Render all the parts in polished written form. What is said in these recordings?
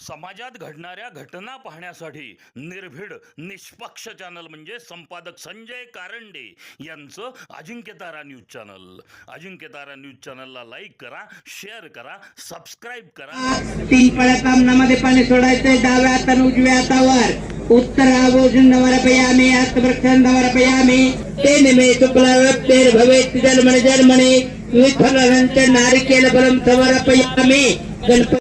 समाजात घडणाऱ्या घटना पाहण्यासाठी निर्भीड निष्पक्ष चॅनल म्हणजे संपादक संजय कारंडे यांचं Ajinkyatara news channel. Ajinkyatara news चॅनलला लाईक करा, शेअर करा, सबस्क्राईब करा. 3 पळ्या सामनामध्ये पाणी सोडायचंय. डाव्या हाताने उजव्या हातावर उत्तर आभूषण पयामी हस्तप्रक्षण पयामी तेन मे शुक्ला तेर भवेत जन्मने जन्मने विठ्ठलांच नारिकेल फलम समर्पयामी. गणपती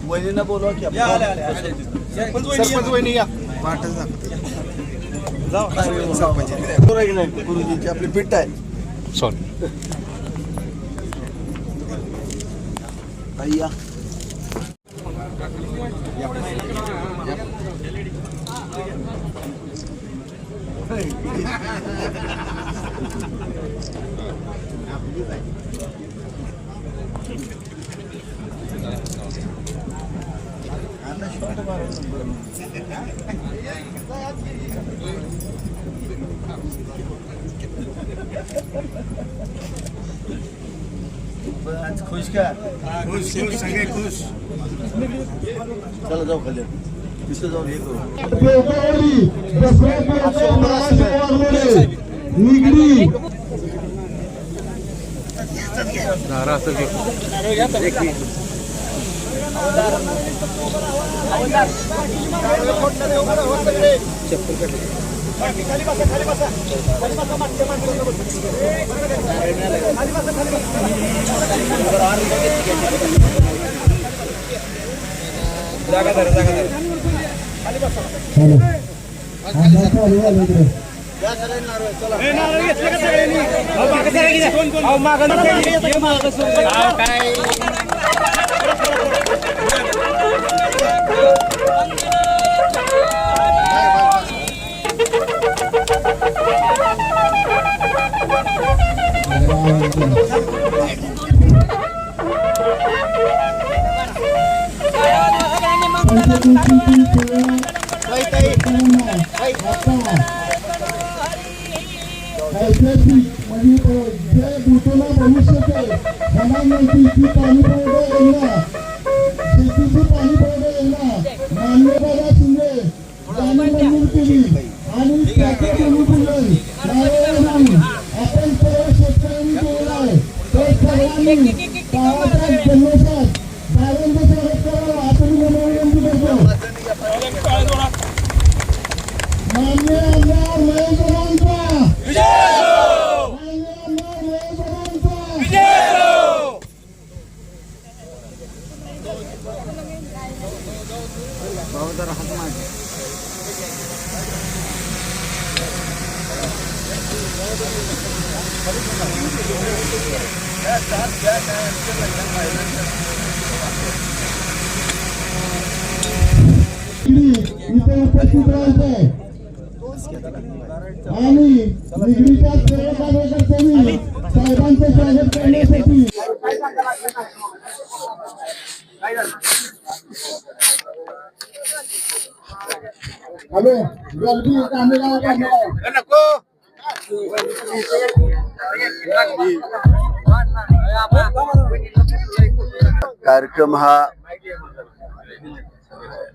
वहिनींना बोलवा की सरपंच वहिनी या गुरुजींची आपली पिट्ट आहे. या खुश का? खुश सगळे खुश. चला जाऊ खाली तिथे जाऊन हे करू. इथे उपस्थित राहायचंय आणि निगडीच्या सर्व कार्यकर्त्यांनी साहेबांचे स्वागत करण्यासाठी हॅलो गलबी नको कार्यक्रम हा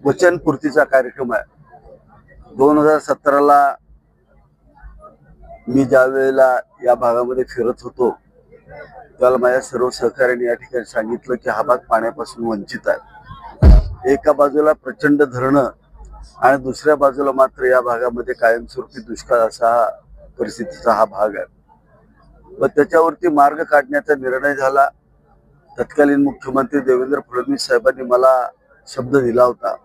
वचनपूर्तीचा कार्यक्रम आहे. 2017ला मी ज्या वेळेला या भागामध्ये फिरत होतो त्याला माझ्या सर्व सहकार्यांनी या ठिकाणी सांगितलं की हा भाग पाण्यापासून वंचित आहे. एका बाजूला प्रचंड धरणं आणि दुसऱ्या बाजूला मात्र या भागामध्ये कायमस्वरूपी दुष्काळ असा परिस्थितीचा हा भाग आहे. व त्याच्यावरती मार्ग काढण्याचा निर्णय झाला. तत्कालीन मुख्यमंत्री देवेंद्र फडणवीस साहेबांनी मला शब्द दिला होता,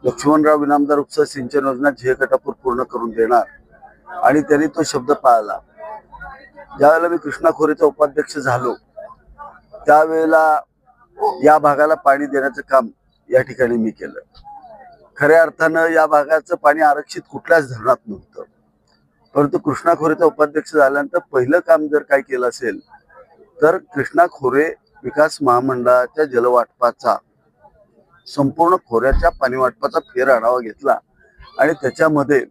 लक्ष्मणराव इनामदार उपसा सिंचन योजना झे गटापूर पूर्ण करून देणार आणि त्यांनी तो शब्द पाळला. ज्यावेळेला मी कृष्णा खोरेचा उपाध्यक्ष झालो त्यावेळेला या भागाला पाणी देण्याचं काम या ठिकाणी मी केलं. खऱ्या अर्थानं या भागाचं पाणी आरक्षित कुठल्याच धरणात नव्हतं, परंतु कृष्णा खोरेचा उपाध्यक्ष झाल्यानंतर पहिलं काम जर काय केलं असेल तर कृष्णा खोरे विकास महामंडळाच्या जलवाटपाचा संपूर्ण खोऱ्याच्या पाणी वाटपाचा फेर आढावा घेतला आणि त्याच्यामध्ये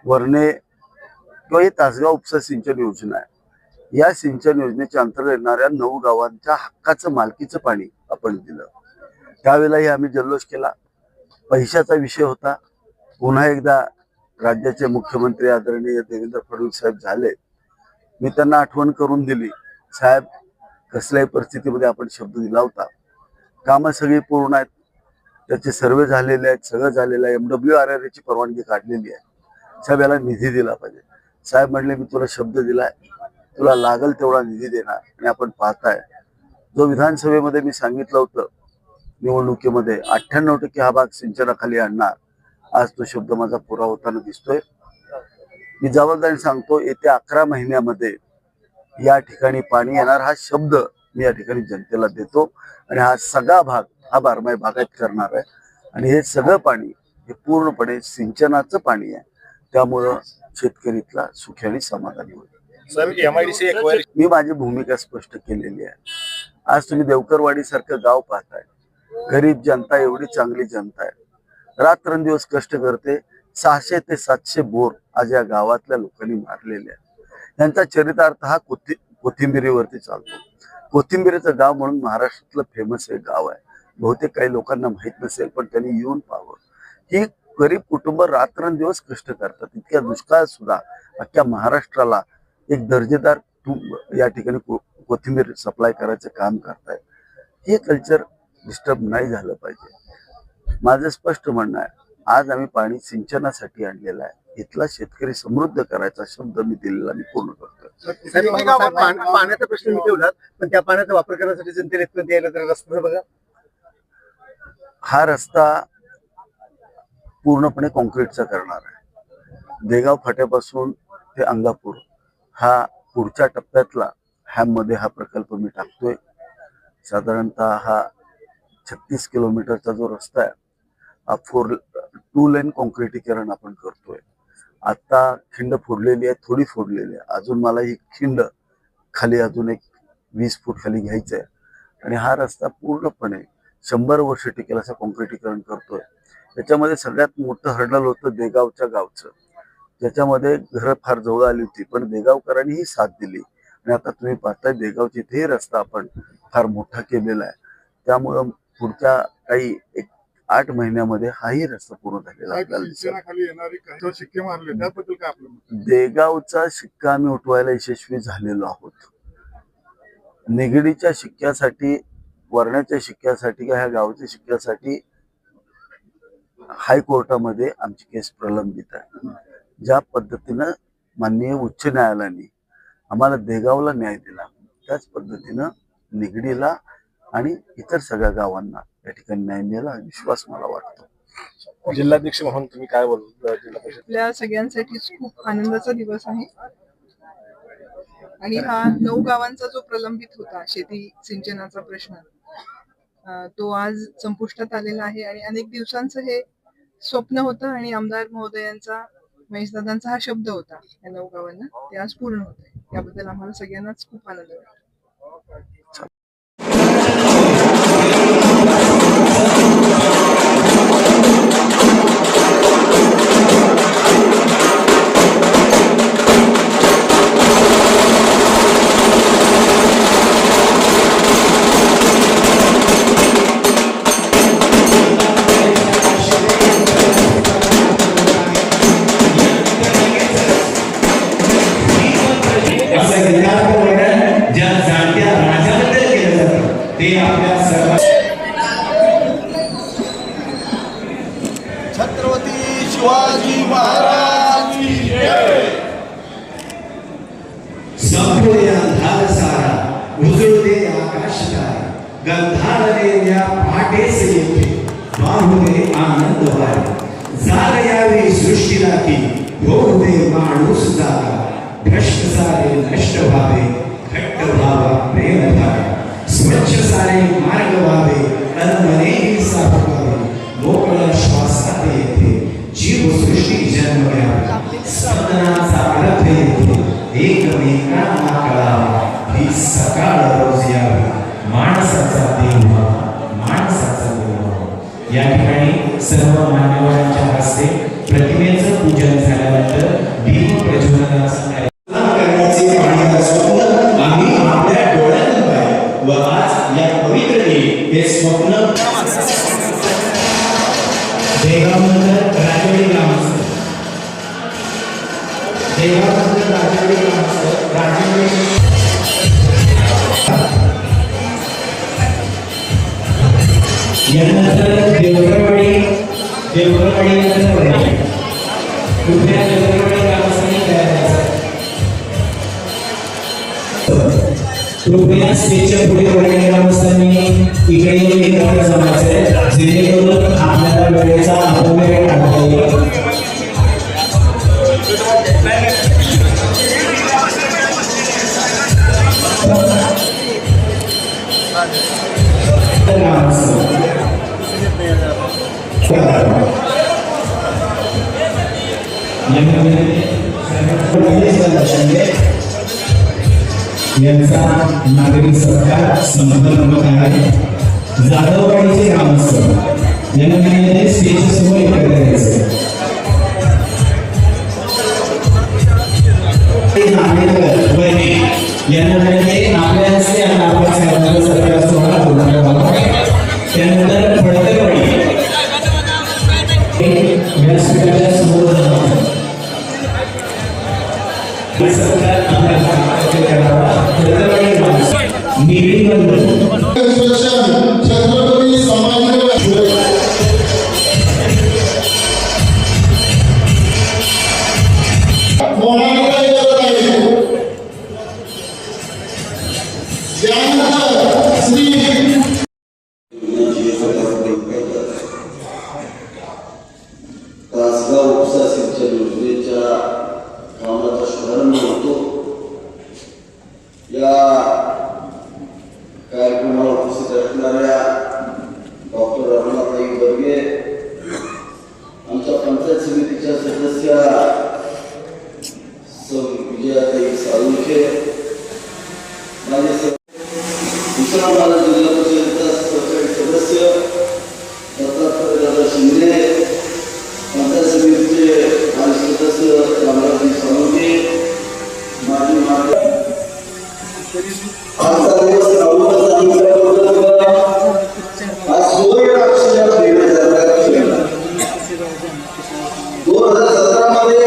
वर्णे किंवा ही तासगाव उपसा सिंचन योजना आहे, या सिंचन योजनेच्या अंतर्गत येणाऱ्या 9 गावांच्या हक्काचं मालकीचं पाणी आपण दिलं. त्यावेळेलाही आम्ही जल्लोष केला. पैशाचा विषय होता. पुन्हा एकदा राज्याचे मुख्यमंत्री आदरणीय देवेंद्र फडणवीस साहेब झाले. मी त्यांना आठवण करून दिली, साहेब कसल्याही परिस्थितीमध्ये आपण शब्द दिला होता, कामं सगळी पूर्ण आहेत, त्याचे सर्वे झालेले आहेत, सगळं झालेलं आहे, MWRRA ची परवानगी काढलेली आहे, साहेब याला निधी दिला पाहिजे. साहेब म्हणले मी तुला शब्द दिलाय, तुला लागल तेवढा निधी देणार. आणि आपण पाहताय जो विधानसभेमध्ये मी सांगितलं होतं निवडणुकीमध्ये 98% हा भाग सिंचनाखाली आणणार, आज तो शब्द माझा पुरा होताना दिसतोय. मी जबाबदारीने सांगतो, येत्या 11 महिन्यामध्ये या ठिकाणी पाणी येणार हा शब्द मी या ठिकाणी जनतेला देतो आणि हा सगळा भाग हा बारमाही भागात करणार आहे. आणि हे सगळं पाणी हे पूर्णपणे सिंचनाचं पाणी आहे, त्यामुळं शेतकरी इथला सुखी आणि समाधानी होईल. मी माझी भूमिका स्पष्ट केलेली आहे. आज तुम्ही देवकरवाडी सारखं गाव पाहताय, गरीब जनता, एवढी चांगली जनता आहे, रात्रंदिवस कष्ट करते. 600 ते 700 बोर आज या गावातल्या लोकांनी मारलेले आहेत. त्यांचा चरितार्थ हा कोथिंबिरीवरती चालतो. कोथिंबिरीचं गाव म्हणून महाराष्ट्रातलं फेमस हे गाव आहे. बहुतेक काही लोकांना माहित नसेल, पण त्यांनी येऊन पाहावं. ही गरीब कुटुंब रात्रंदिवस कष्ट करतात. इतक्या दुष्काळ सुद्धा अख्ख्या महाराष्ट्राला एक दर्जेदार या ठिकाणी कोथिंबीर सप्लाय करायचं काम करतायत. हे कल्चर डिस्टर्ब नाही झालं पाहिजे. माझं स्पष्ट म्हणणं आहे, आज आम्ही पाणी सिंचनासाठी आणलेलं आहे. इथला शेतकरी समृद्ध करायचा शब्द मी दिलेला मी पूर्ण करतोय. पाण्याचा प्रश्न मी ठेवला, पण त्या पाण्याचा वापर करण्यासाठी जनतेला इथपर्यंत यायला तर रस्ता बघा. हा रस्ता पूर्णपणे कॉन्क्रीटचा करणार आहे. देगाव फाट्यापासून ते अंगापूर हा पुढच्या टप्प्यातला मध्ये हा प्रकल्प मी टाकतोय. साधारणतः हा 36 किलोमीटरचा जो रस्ता आहे हा 2 लेन कॉन्क्रिटीकरण आपण करतोय. आता खिंड फोडलेली आहे, थोडी फोडलेली आहे. अजून मला ही खिंड खाली अजून एक 20 फूट खाली घ्यायचं आहे आणि हा रस्ता पूर्णपणे 100 वर्ष टिकेल असं कॉन्क्रिटीकरण करतोय. त्याच्यामध्ये सगळ्यात मोठं हर्डल होतं देगावच्या गावचं, ज्याच्यामध्ये घरं फार जवळ आली होती, पण देगावकरांनी ही साथ दिली आणि आता तुम्ही पाहताय देगावची इथेही रस्ता आपण फार मोठा केलेला आहे. त्यामुळं पुढच्या काही 8 महिन्यामध्ये हाही रस्ता पूर्ण झालेला आपल्याला शिक्के मारले त्याबद्दल काय आपलं? देगावचा शिक्का आम्ही उठवायला यशस्वी झालेलो आहोत. निगडीच्या शिक्क्यासाठी, वरण्याच्या शिक्क्यासाठी किंवा ह्या गावच्या शिक्क्यासाठी हायकोर्टामध्ये आमची केस प्रलंबित आहे. ज्या पद्धतीनं माननीय उच्च न्यायालयाने आम्हाला देगावला न्याय दिला, त्याच पद्धतीनं निगडीला आणि इतर सगळ्या गावांना या ठिकाणी न्याय मिळाला विश्वास मला वाटतो. जिल्हाध्यक्ष म्हणून तुम्ही काय बोलता? आपल्या सगळ्यांसाठीच खूप आनंदाचा दिवस आहे आणि हा 9 गावांचा जो प्रलंबित होता शेती सिंचनाचा प्रश्न, तो आज संपुष्टात आलेला आहे. आणि अनेक दिवसांचं हे स्वप्न होतं आणि आमदार महोदयांचा, महेशदादांचा हा शब्द होता या 9 गावांना, ते आज पूर्ण होत आहे. याबद्दल आम्हाला सगळ्यांनाच खूप आनंद वाटतो. ते आपल्या सर्व छत्रपती शिवाजी महाराज की जय. संपूर्ण अंधार सारा उजळते आकाश तारा गंधारले या पहाटेस येते बाहुले आनंद वारे जाग यावी सृष्टीला की होऊ दे माणूस जागा भ्रष्ट सारे नष्ट व्हावे घट्ट व्हावा प्रेम धागा स्वच्छ सारे मार्ग व्हावे तन्मनेही साफ व्हावे मोकळ्या श्वासात येते जीव सृष्टी जन्म घ्यावा स्पंदनाचा अर्थ येते एकमेकांना कळावा ही सकाळ रोज यावी माणसाचा देव माणसाचा देव. या ठिकाणी सर्व मान्यवरांच्या हस्ते प्रतिमेचं पूजन झाल्यानंतर दीप प्रज्वलनाचा करण्याचे पाहण्याचं स्वप्न आम्ही आपल्या डोळ्यात पाहिले व आज या पवित्र दिनी हे स्वप्न देवानंद राजवाडी ग्रामस्थ देवानंद राजवाडी ग्रामस्थ राजवाडी यानंतर देवगडवाडी नंतर पडली कृपया देवगडवाडी ग्रामस्थांनी तयार व्हायचं. कृपया स्टेजच्या पुढे पडलेल्या ग्रामस्थांनी इकडे एकत्र जमायचं जेणेकरून आपल्याला वेळेचा अपव्यय टाळता येईल. यांचा नागरिक सत्कार संपन्न आहे. जाधववाडीचे ग्रामस्थ यांना स्टेज समोर एकत्र करायचं. आपल्या हस्ते आपण साहेबांचा सत्कार सोहळा पूर्ण. त्यानंतर फडतरवाडी व्यासपीठाच्या समोर छत्रपती संभाजी तासगाव उपसा सिंचन योजनेच्या कामाचा शुभारंभ होतो. या कार्यक्रमाला उपस्थित असणाऱ्या डॉक्टर रमाताई बर्गे, आमच्या पंचायत समितीच्या सदस्य विजयाताई साळुंखे, माझे उस्मानाबाद जिल्हा परिषदेचा सहकारी सदस्य दत्तात्रय दादा शिंदे, पंचायत समितीचे माजी सदस्य रामराजी साळुंखे, माजी आजचा दिवस राहुलचा आज सुवर्ण अक्षरात लिहिला जाणारा क्षण. 2017 मध्ये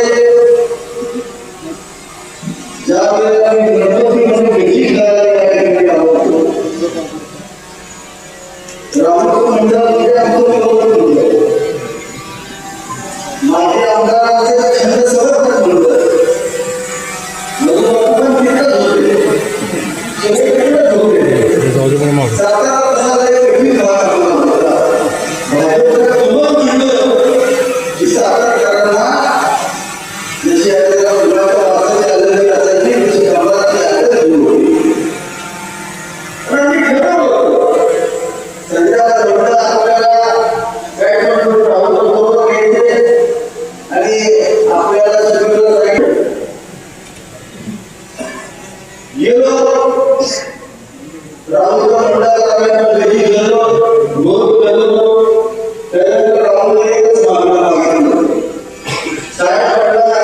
ज्या वेळेला मी गणपतीमध्ये भेटी करायला या ठिकाणी आलो होतो, रामकृष्ण मंडळामध्ये आमचं निवडणूक होतं. माझे आमदाराचे छंद समर्थक म्हणतात. माझे बाबा तिथंच होते. सगळीकडेच होते. सातारा प्रसाद एक भेटी खावा होता. भाजपचं कुंभक म्हणलं की सातारकरांना जशी आपल्याला मुलाच्या वासाची आलेली असायची तशी आमदाराची आलेली सुरू होती. पण आम्ही खरं होतो. संध्याकाळ म्हणलं आपल्याला काय म्हणतो राहुल घ्यायचे आणि आपल्याला सगळं जायचं. गेलो राहुलच्या मंडळाला गेलो, गोल गेलो, त्यानंतर राहुल एकच मागणं मागितलं. साहेब म्हटला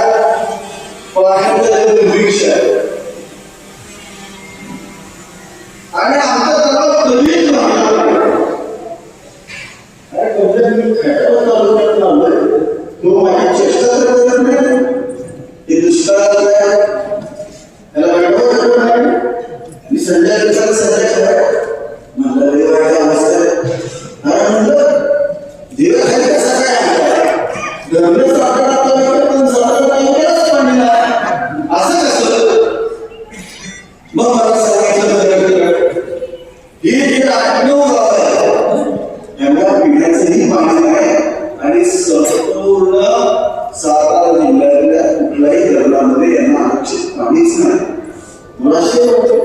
पाण्याचं निर्मिक्ष आहे आणि आमचा तलाव कधीच राहणार नाही. तो माझी चेष्टा तर करत नाही. ते दुष्काळात आहे, त्याला वाटवत नाही. मी संजय संजय म्हणलं अवश्य होते.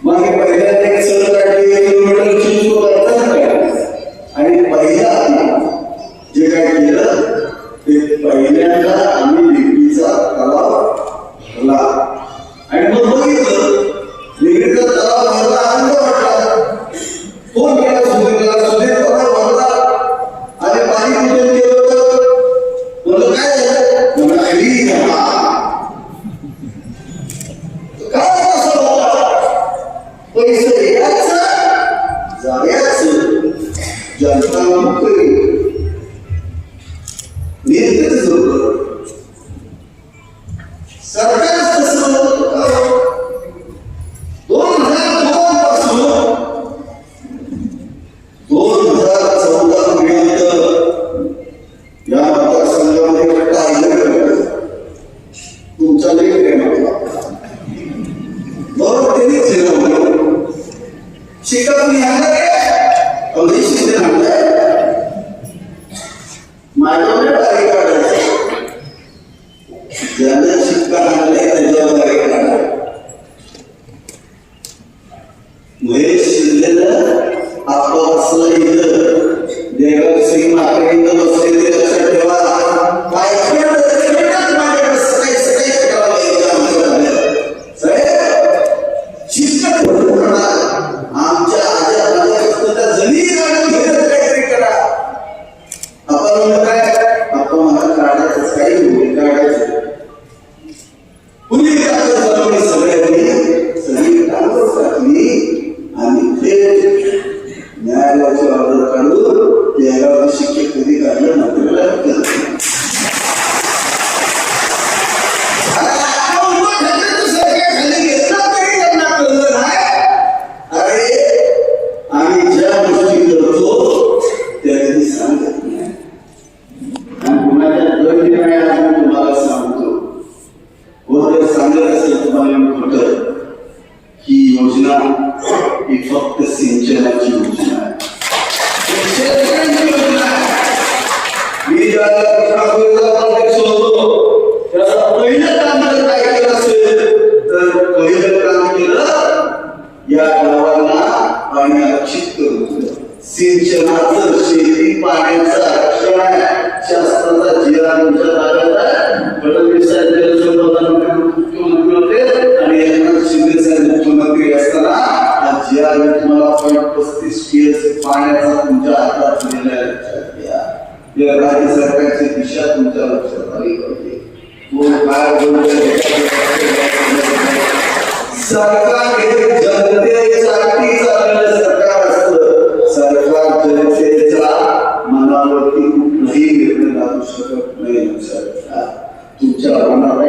मग हे पहिल्यांदा एक सर काढली 1 किलोमीटरची सुरुवात आणि पहिला जे काय केलं ते पहिल्यांदा आम्ही निगडीचा तलाव भरला आणि मग बघितलं निगडीचा तलाव भरला आनंद वाटला. फोन केला सुधीरला, सुधीर तलाव भरला आणि पाणी पूजन केलं. म्हणलं काय झालं? म्हणलं खाली झाला. काय असं होता? पैसे यायचं जायचं जनता मुक्ती नेतृत्व होतं. सरकार तसं 2002 पासून 2014 पर्यंत या मतदारसंघामध्ये पाहिलं तुमचा लई प्रेम होता. बरोबर त्यांनी फिरवलं. शिका तुम्ही आणलं अगदी शिकले आणलंय माझ्याकडे बारी काढायचं. ज्याने शिक्का आणलाय त्याच्यावर बारी काढाय. महेश शिंदेनं आपलं असलं इथं देवराज सिंग माकडे इथं बसले ते लक्षात ठेवा. काय माझ्याकडे सकाळी करावं शिस्त आमच्या आजा जमीन काहीतरी करा. आपण काय आपण मला काढायचं काही काढायचं कुणी सगळ्यांनी कागद टाकली आणि ते न्यायालयाची ऑर्डर काढून त्याला शिक्के कधी काढलं मात्र फक्त सिंचनाची योजना आहे. मी ज्याला होतो त्याला पहिलं काम जर काय केलं असेल तर पहिलं काम केलं या गावांना पाणी आरक्षित करून सिंचनाचं शेती पाण्याचं आरक्षण आहे. शासनाचा जिल्हा तुमच्या ताब्यात आहे. फडणवीस साहेब जलसंपदा मुख्यमंत्री होते आणि एकनाथ शिंदे साहेब मुख्यमंत्री असताना जिल्हा तुम्हाला 35 PS पाण्याचा तुमच्या हातात दिलेला आहे. या राज्य सरकारची दिशा तुमच्या लक्षात आली पाहिजे. सरकार हे जनतेसाठी चाललेलं सरकार असतं. सरकार जनतेच्या मनावरती कुठलाही निर्णय लागू शकत नाही. तुमच्या मनावर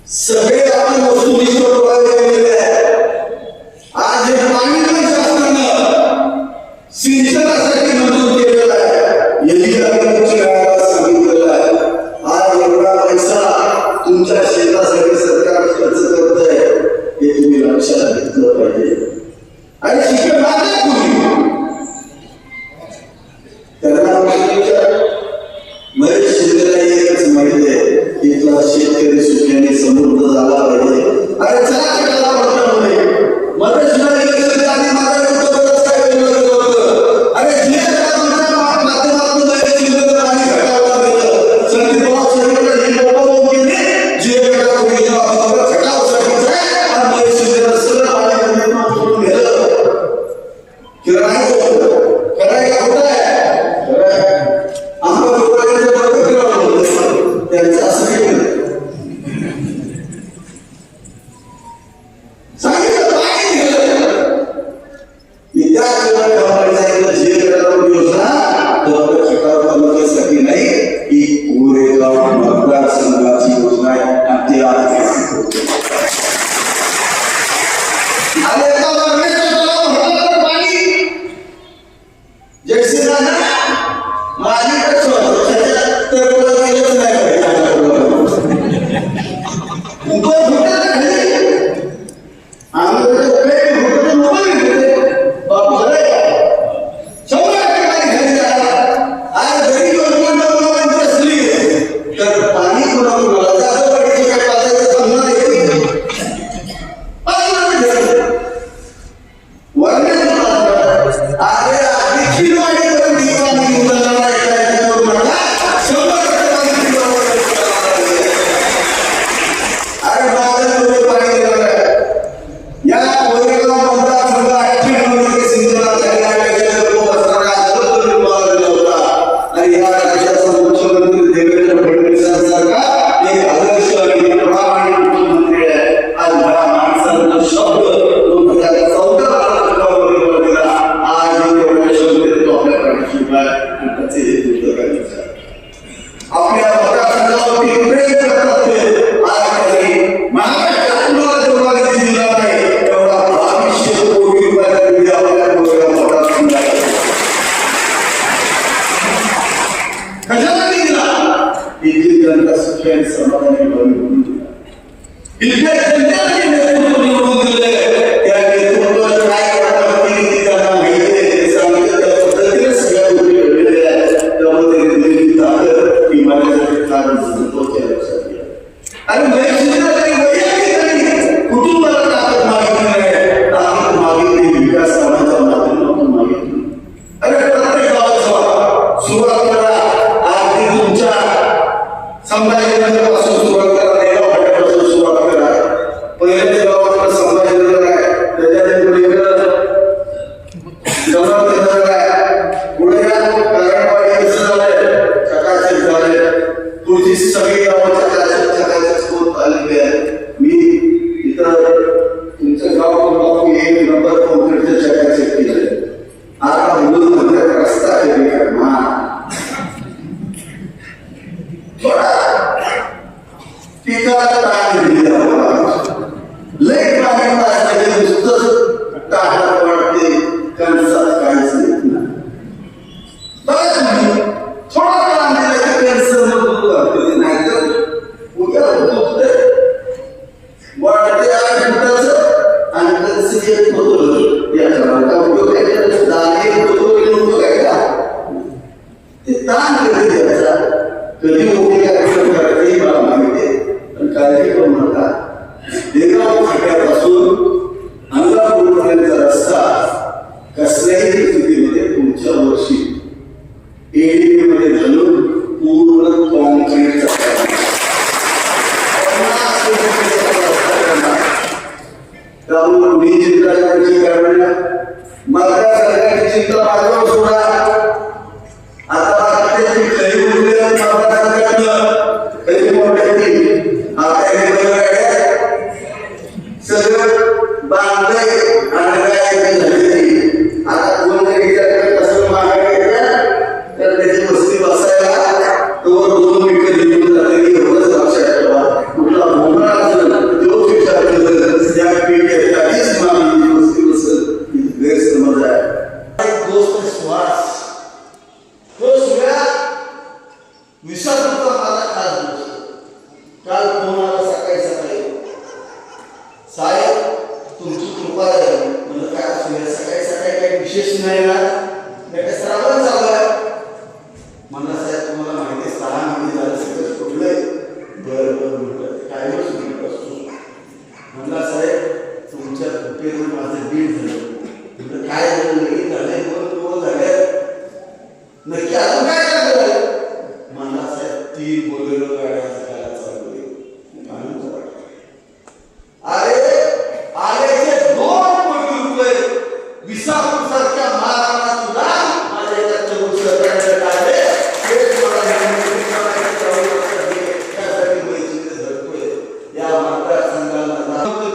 सगळे आपण वस्तू दिसत आज हे पाणी पण शासनानं सिंचनासाठी मंजूर केलेलं आहे. सांगितलेलं आहे. आज एवढा पैसा तुमच्या शेतासाठी सरकार खर्च करत आहे हे तुम्ही लक्षात घेतलं पाहिजे. आणि शिक्षण त्यांना महेश शिंदेला एकच माहिती आहे इथला शेतकरी सुखाने समृद्ध झाला पाहिजे. अरे चला शेताला प्रश्न नाही महेशला इलेक्शन आधी माझ्या बरंच काय वेगळं होतं. अरे जे माध्यमातून महेश शिंदेला पाणी खटावला गेलं संदीप भाऊ सगळीकडे ही लोकं केली जे खटावसाठीच आहे आणि महेश शिंदेला सगळं पाणी सोडून गेलं. कराय का होत आहे त्यांचं असं जनता सुखी आणि समाधानी व्हावी म्हणून दिला. इतक्या जनतेला जे नेतृत्व निवडून दिलंय, त्या नेतृत्वाचं काय वाटतं ते त्यांना माहिती आहे. ते सांगितलं त्या पद्धतीने सगळ्या गोष्टी घडलेल्या आहेत. त्यामुळे त्यांनी दिलेली ताकद ही माझ्यासाठी फार महत्त्वाची आहे लक्षात घ्या. आणि कुटुंबाला ताकद मागितली नाही, ताकद मागितली विकास कामाच्या माध्यमातून मागितली. अरे प्रत्येक गावात सुरुवात करा. अगदी तुमच्या संभाजीनगरपासून सुरुवात करा, देगाव फाट्यापासून सुरुवात करा. पहिल्याच गावात संभाजीनगर आहे, त्याच्यानंतर जमानगर आहे, पुढे कारणवाडी कसं झालंय, चकाचक झालंय. पुढची सगळी गावं चकाचक होत आलेली आहे. मी इथं तुमचं गाव एक नंबर कॉन्क्रीटचं चकाचक केलंय. आता मुलं म्हणतात रस्ता आहे थोडा पिकाला ताण दिली लय पाणी पाहिजे नुसतंच टाळा वाटते कणसात काहीच नाही. बघा तुम्ही थोडा ताण दिला की कणसं मजबूत करते, नाहीतर उद्या होतं वाटते 8 फुटाचं आणि कणसं एक होतं. याचा मोठा उपयोग आहे, दाणे होतो नव्हतं काय का ते ताण कधी द्यायचा, कधी मोठी कार्यक्रम करायचे मला माहिती आहे. पण काळजी करू नका. देगाव फाट्यापासून अंगापूरपर्यंतचा रस्ता कसल्याही स्थितीमध्ये पुढच्या वर्षी एडीपी मध्ये घालून पूर्ण कॉन्क्रीटचा त्यामुळे कुणी चिंता करायची कारण मागच्या सरकारची चिंता माझ्यावर सोडा. आता त्याची खरी उरली मागच्या सरकारनं खरी मोठ्याची आता हे सगळं बांधलंय आणि काय झालेली. आता कोण जरी विचार करत असं मागे तर त्याची वस्ती बसायला तो 2 मीटर निघून जाते की एवढंच लक्षात ठेवा. कुठला भोंगळा असेल तोच विचार करत त्या पिढीसाठीच मागणी वस्ती बसेल गैरसमज आहे. दोस्त श्वास तो सगळ्या विषाणूचा मला खास दोस्त. काल फोन आला सकाळी सकाळी, साहेब तुमची कृपा आहे. म्हणजे काय सकाळी सकाळी काही विशेष नाही ना, श्रावण चालू आहे. म्हणलं साहेब तुम्हाला माहिती 6 महिने झालं सगळं कुठलंय. बरं बरं म्हटलं काय म्हणला साहेब तुमच्या कृपेवर माझं बीड झालं. म्हटलं काय झालं लगेच झालंय 2 झाले नक्की अजून काय झालं. म्हणला साहेब 3 बोलेरो गाड्या सकाळला चालू आहे. अरे आलेचे 2 कोटी रुपये विसापूर सारख्या महाराष्ट्रात सुद्धा माझ्या एका चौक सरकारने काढले. तेच मला त्यासाठी पैसे धरतोय या मतदारसंघाला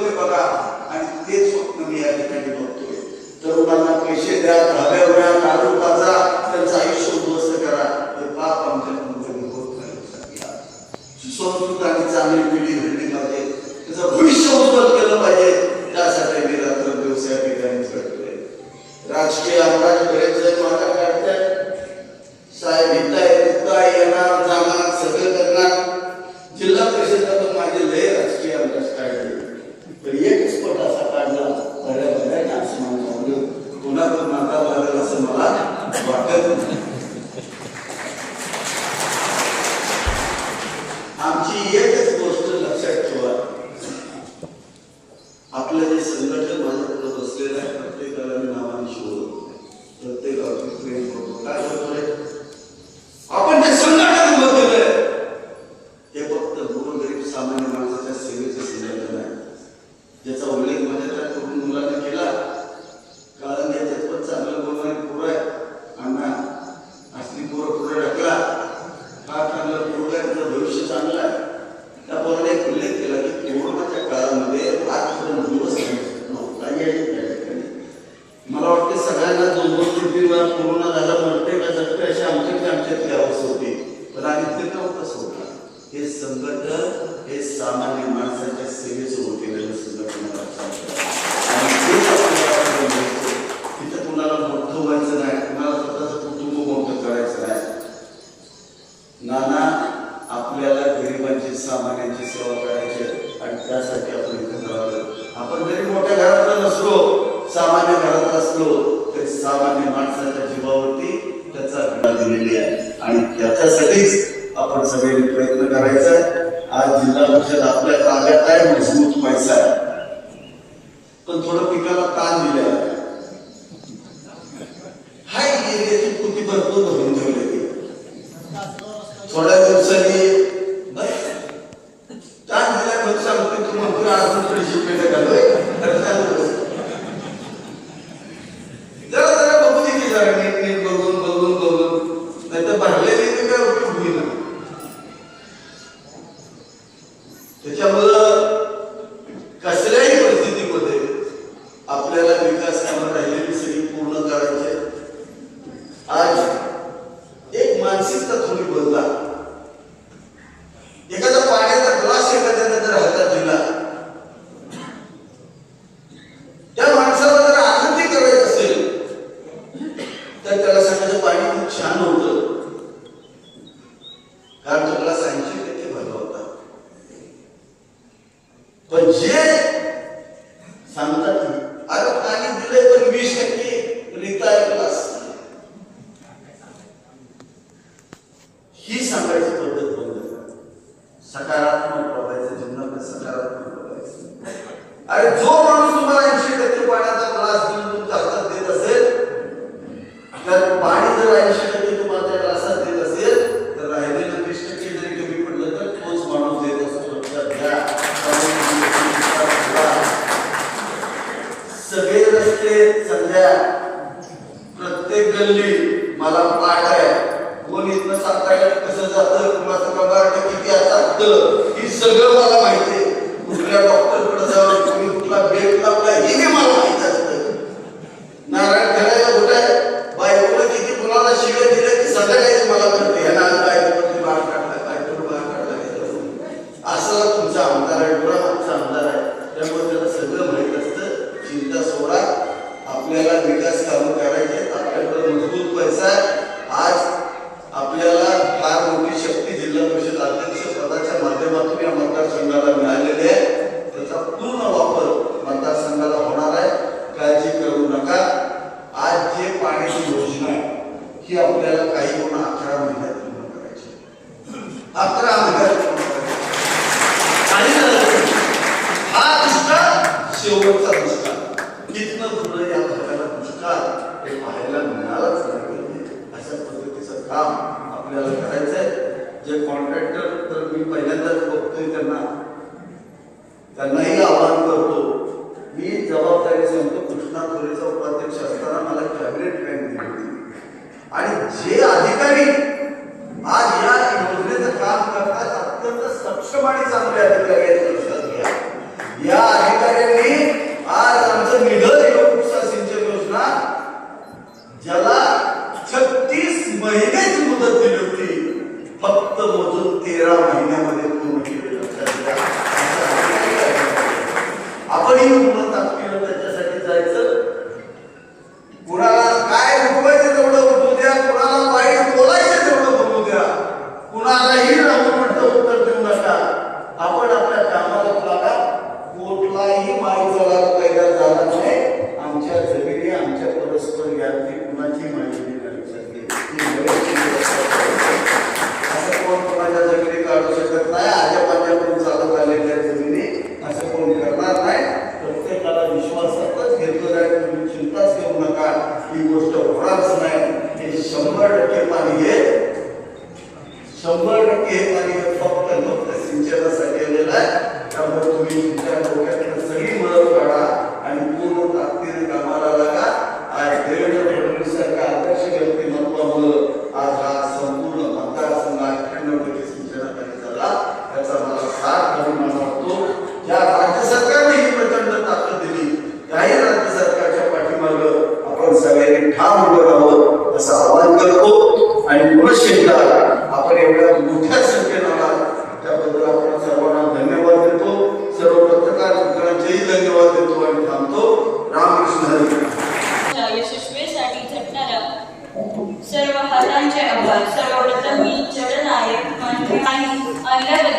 ते बघा. आणि तेच स्वप्न मी या ठिकाणी बघतोय. तरुणांना पैसे द्या, धाब्यावर काढून पाजा, त्यांचं आयुष्य उद्ध्वस्त करा. हे पाप आमच्याकडून होत नाही. सुसंस्कृत आणि चांगली पिढी घडली पाहिजे, त्याचं भविष्य उज्ज्वल केलं पाहिजे. त्यासाठी मी रात्र दिवस या ठिकाणी करतोय. राजकीय अंदाज करायचं माझ्या काढतात साहेब इथं येणार जाणार सगळं करणार. जिल्हा परिषदेतून माझे लय राजकीय अंदाज काढले, तर एकच पट असा काढला बऱ्याच असं म्हणलं कोणाकडून नाता लागेल असं मला वाटत नाही. आमची एकच गोष्ट लक्षात ठेवा, आपलं जे संघटन माझ्याकडे बसलेलं आहे प्रत्येकाला मी नावाने शोधतो, प्रत्येकावर प्रेम करतो. काय करतोय आपण जे संघटन बघतोय हे फक्त गोरगरीब सामान्य माणसाच्या सेवेचं संघटन आहे, ज्याचा उल्लेख माझ्या त्या तरुण मुलाने केला. कारण याच्यात पण चांगलं बोलणारी पोरं आहे. अण्णा असली पोरं पुढे ढकला, हा चांगला पोरं आहे, त्याचं भविष्य चांगलं आहे. त्या पोराने एक उल्लेख केला की कोरोनाच्या काळामध्ये रात्रभर दिवस नव्हता. मला वाटते सगळ्यांना 2-2-3 वेळा कोरोना झाला म्हणते का जगते अशी आमच्यातली अवस्था होती. पण आम्ही ते नव्हतं सोडलं. हे संघटन हे सामान्य माणसाच्या सेवेचं उभं केलेलं संघटन तिथं कुणाला मोठं व्हायचं नाही, कुणाला स्वतःचं कुटुंब मोठं करायचं नाही. नाना आपल्याला सर्वसामान्यांची सामान्यांची सेवा करायची आहे आणि त्यासाठी आपण एकत्र आलो. आपण जरी मोठ्या घरातला नसलो, सामान्य घरात असलो तरी सामान्य माणसाच्या जीवावरती त्याचा घटना दिलेली आहे आणि त्याच्यासाठीच आपण सगळ्यांनी प्रयत्न करायचा आहे. आज जिल्हा परिषद आपल्या ताब्यात आहे, मजबूत पैसा आहे, पण थोडं पिकाला ताण दिले आहे. हाय एरियाची कृती भरपूर भरून ठेवली. थोड्या दिवसांनी ताण दिल्यावर सांगते तू म्हणतो अजून थोडीशी पेट घालोय जरा जरा बघू दे की जरा नीट बघून बघून बघून, नाही तर भरलेली काय उपयोग होईल. त्याच्यामुळं कसल्याही परिस्थितीमध्ये आपल्याला विकास कामं राहिलेली सगळी पूर्ण करायचे. आज एक मानसिकता थोडी बदला. एखादा पाण्याचा ग्लास एखाद्याने जर हातात दिला, त्या माणसाला जर आनंदी करायचं असेल तर त्याला सांगायचं पाणी खूप छान होतं, कारण तो ग्लास 80% भरला होता. पण जे सांगतात अरे पाणी दिलंय पण 20% रिक्त आहे ग्लास, ही सांगायची पद्धत बंद करा. सकारात्मक बोलायचं, जीवनात सकारात्मक बोलायचं. अरे जो माणूस तुम्हाला 80% पाण्याचा ग्लास घेऊन तुमच्या हातात देत असेल, तर पाणी जर 80% तुम्हाला त्या ग्लासात देत असेल तर राहिलेलं 20% जरी कमी पडलं तर तोच माणूस देत असतो. लक्षात घ्या. सगळे रस्ते सध्या प्रत्येक गल्ली मला पाठ आहे. कोण इथनं साताऱ्याला कसं जातं, कुणाचं कबाड किती असतं, ही सगळं मला माहिती आहे. कुठल्या डॉक्टरकडे जावं, तुम्ही कुठला बेड लावला हे मला माहिती असतं. नारायण खेळायला कुठे बायकोला किती कुणाला शिव्या दिल्या की संध्याकाळीच मला कळते. ह्याला बायकोला बाहेर काढला, बायकोला बाहेर काढला. असं तुमचा आमदार आहे, आमचा आमदार आहे, त्यामुळे त्याला सगळं माहित असतं. चिंता सोडा, आपल्याला विकास कामं करायचे. आपल्याकडे मजबूत पैसा आहे. आज आपल्याला फार मोठी शक्ती जिल्हा परिषद अध्यक्ष पदाच्या माध्यमातून या मतदारसंघाला मिळालेली आहे. त्याचा पूर्ण वापर मतदारसंघाला होणार आहे, काळजी करू नका. आज जे पाण्याची योजना आहे ही आपल्याला काही गुण 11 महिन्यात पूर्ण करायची. 11 महिन्यात पूर्ण करायची. हा दुष्काळ शेवटचा दुष्काळ. इथनं पुढे या भागाला दुष्काळ हे पाहायला मिळालंच नाही. अशा पद्धतीचं काम आपल्याला करायचंय. जे कॉन्ट्रॅक्टर तर मी पहिल्यांदाच बघतोय त्यांनाही आवाहन करतो. मी जबाबदारी सांगतो, कृष्णा खोरेचा उपाध्यक्ष असताना मला कॅबिनेट रँक दिली होती आणि जे अधिकारी आज या योजनेचं काम करतात अत्यंत सक्षम आणि चांगले अधिकारी आहेत. लक्षात घ्या, या अधिकाऱ्यांनी आज आमचं निढळ उपसा सिंचन योजना ज्याला 36 महिनेच मुदत दिली होती, फक्त मोजून 13 महिन्यामध्ये पूर्ण केली. आपण ही पूर्ण ताकदीनं त्याच्यासाठी जायचं. कुणाला काय उठवायचं तेवढं उठवू द्या, कुणाला वाईट बोलायचं तेवढं बोलू द्या, कुणालाही राहून म्हणतं उत्तर देऊ नका. आपण आपल्या कामाला लागा. कुठलाही माईचा पैदा झाला नाही. आमच्या जमिनी आमच्या परस्पर याची कुणाची माहिती असं कोण कोणाच्या जमिनी काढू शकत नाही. आजोबांच्याकडून चालत आलेल्या जमिनी असं कोण करणार नाही. प्रत्येकाला विश्वासातच घेतलं जाईल. तुम्ही चिंताच करू नका, ही गोष्ट होणारच नाही. हे 100% पाणी आहे. 100% हे पाणी फक्त सिंचनासाठी आलेलं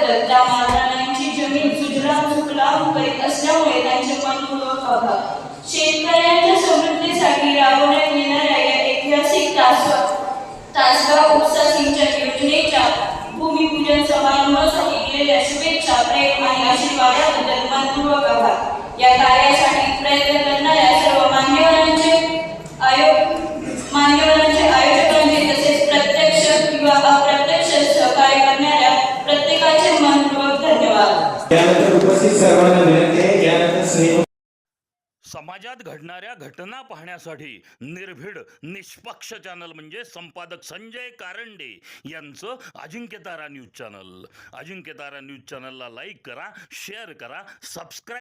वाड्याबद्दल त्या मालकांची जमीन सुजलाम सुफलाम करीत असल्यामुळे त्यांचे मनपूर्वक आभार. शेतकऱ्यांच्या समृद्धीसाठी राबवण्यात येणाऱ्या या ऐतिहासिक तासगाव उपसा सिंचन योजनेच्या भूमिपूजन समारंभासाठी दिलेल्या शुभेच्छा, प्रेम आणि आशीर्वादाबद्दल मनपूर्वक आभार. या कार्यासाठी प्रयत्न करणाऱ्या सर्व मान्यवरांचे आयोजकांचे तसेच प्रत्यक्ष किंवा अप्रत्यक्ष सहकार्य करणाऱ्या प्रत्येकाचे मनपूर्वक धन्यवाद. यानंतर उपस्थित सर्वांना विनंती आहे, यानंतर स्नेह समाजात घडणाऱ्या घटना पाहण्यासाठी निर्भीड निष्पक्ष चॅनल म्हणजे संपादक संजय कारंडे यांचं Ajinkyatara news channel. Ajinkyatara news चॅनलला लाईक करा, शेअर करा, सबस्क्राईब